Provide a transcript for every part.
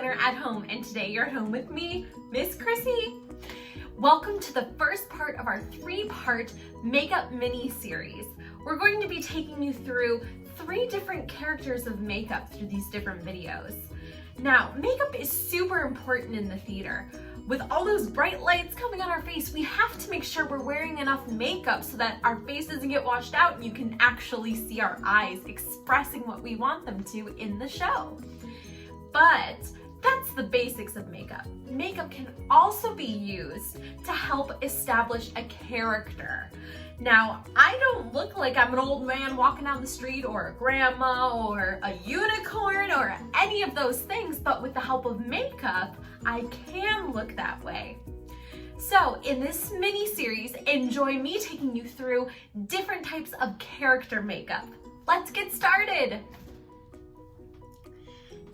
Talespinner at home, and today you're home with me, Miss Chrissy. Welcome to the first part of our 3-part makeup mini-series. We're going to be taking you through 3 different characters of makeup through these different videos. Now, makeup is super important in the theater. With all those bright lights coming on our face, we have to make sure we're wearing enough makeup so that our face doesn't get washed out and you can actually see our eyes expressing what we want them to in the show. But that's the basics of makeup. Makeup can also be used to help establish a character. Now, I don't look like I'm an old man walking down the street or a grandma or a unicorn or any of those things, but with the help of makeup, I can look that way. So in this mini series, enjoy me taking you through different types of character makeup. Let's get started.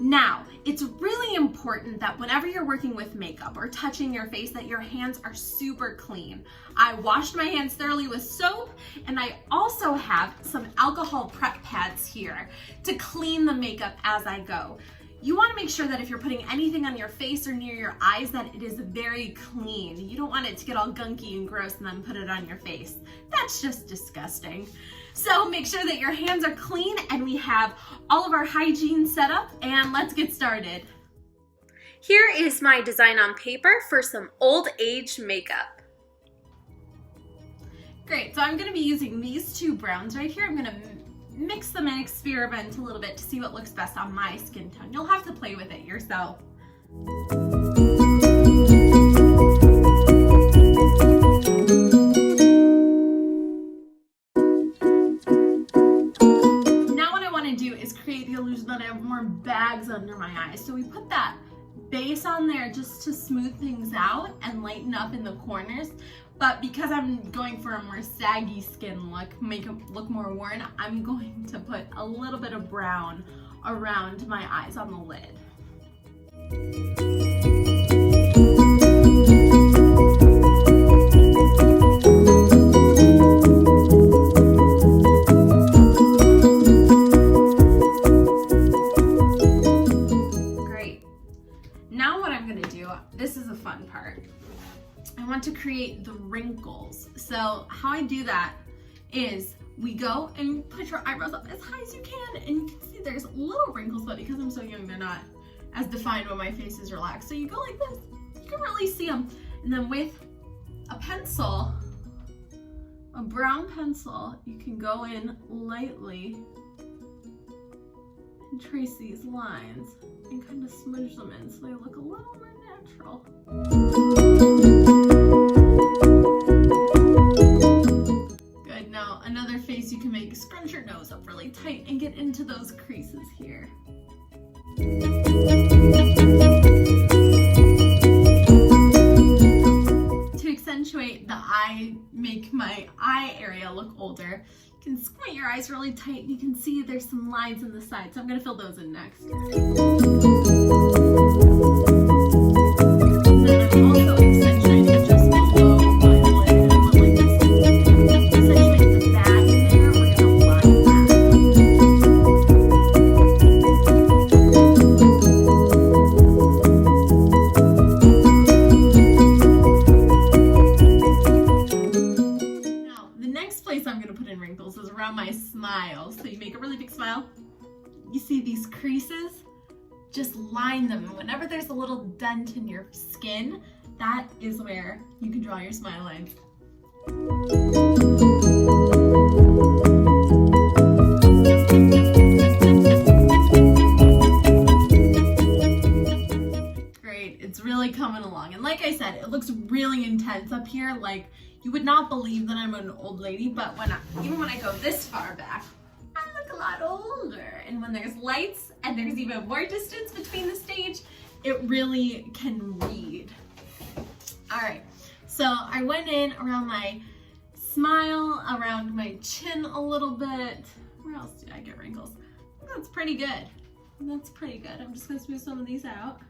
Now, it's really important that whenever you're working with makeup or touching your face, that your hands are super clean. I washed my hands thoroughly with soap, and I also have some alcohol prep pads here to clean the makeup as I go. You want to make sure that if you're putting anything on your face or near your eyes that it is very clean. You don't want it to get all gunky and gross and then put it on your face. That's just disgusting. So make sure that your hands are clean and we have all of our hygiene set up, and let's get started. Here is my design on paper for some old age makeup. Great, so I'm going to be using these 2 browns right here. I'm going to mix them and experiment a little bit to see what looks best on my skin tone. You'll have to play with it yourself. Now what I want to do is create the illusion that I have more bags under my eyes. So we put that base on there just to smooth things out and lighten up in the corners. But because I'm going for a more saggy skin look, make it look more worn, I'm going to put a little bit of brown around my eyes on the lid. Great. Now what I'm going to do, this is the fun part. I want to create the wrinkles. So how I do that is we go and put your eyebrows up as high as you can, and you can see there's little wrinkles, but because I'm so young, they're not as defined when my face is relaxed. So you go like this, you can really see them. And then with a pencil, a brown pencil, you can go in lightly and trace these lines and kind of smudge them in so they look a little more natural. Good, now another face you can make, scrunch your nose up really tight and get into those creases here. To accentuate the eye, make my eye area look older, you can squint your eyes really tight and you can see there's some lines in the side, so I'm going to fill those in next. Is around my smile. So you make a really big smile, you see these creases, just line them, and whenever there's a little dent in your skin, that is where you can draw your smile lines. Great, it's really coming along, and like I said, it looks really intense up here. Like, you would not believe that I'm an old lady, but even when I go this far back, I look a lot older. And when there's lights and there's even more distance between the stage, it really can read. All right, so I went in around my smile, around my chin a little bit. Where else did I get wrinkles? That's pretty good. That's pretty good. I'm just gonna smooth some of these out.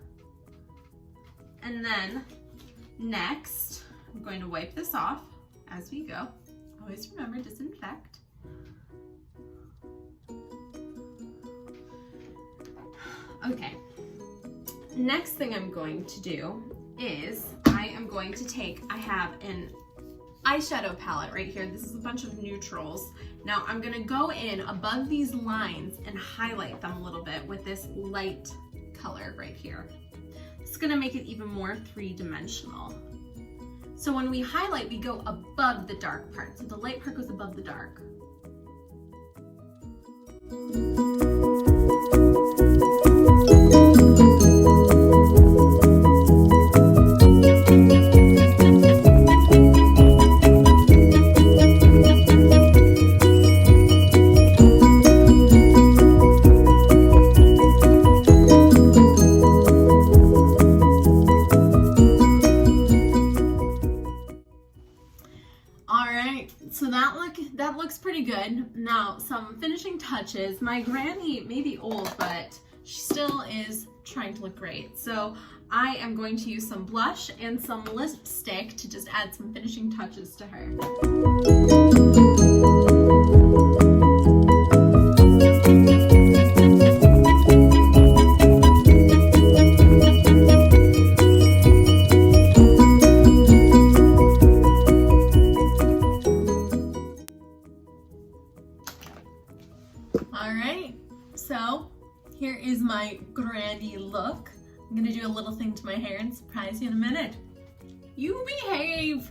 And then next, I'm going to wipe this off as we go. Always remember, disinfect. Okay, next thing I'm going to do is I have an eyeshadow palette right here. This is a bunch of neutrals. Now I'm gonna go in above these lines and highlight them a little bit with this light color right here. It's gonna make it even more three-dimensional. So when we highlight, we go above the dark part. So the light part goes above the dark. So that looks pretty good. Now, some finishing touches. My granny may be old, but she still is trying to look great. So I am going to use some blush and some lipstick to just add some finishing touches to her. Alright, so here is my granny look. I'm gonna do a little thing to my hair and surprise you in a minute. You behave!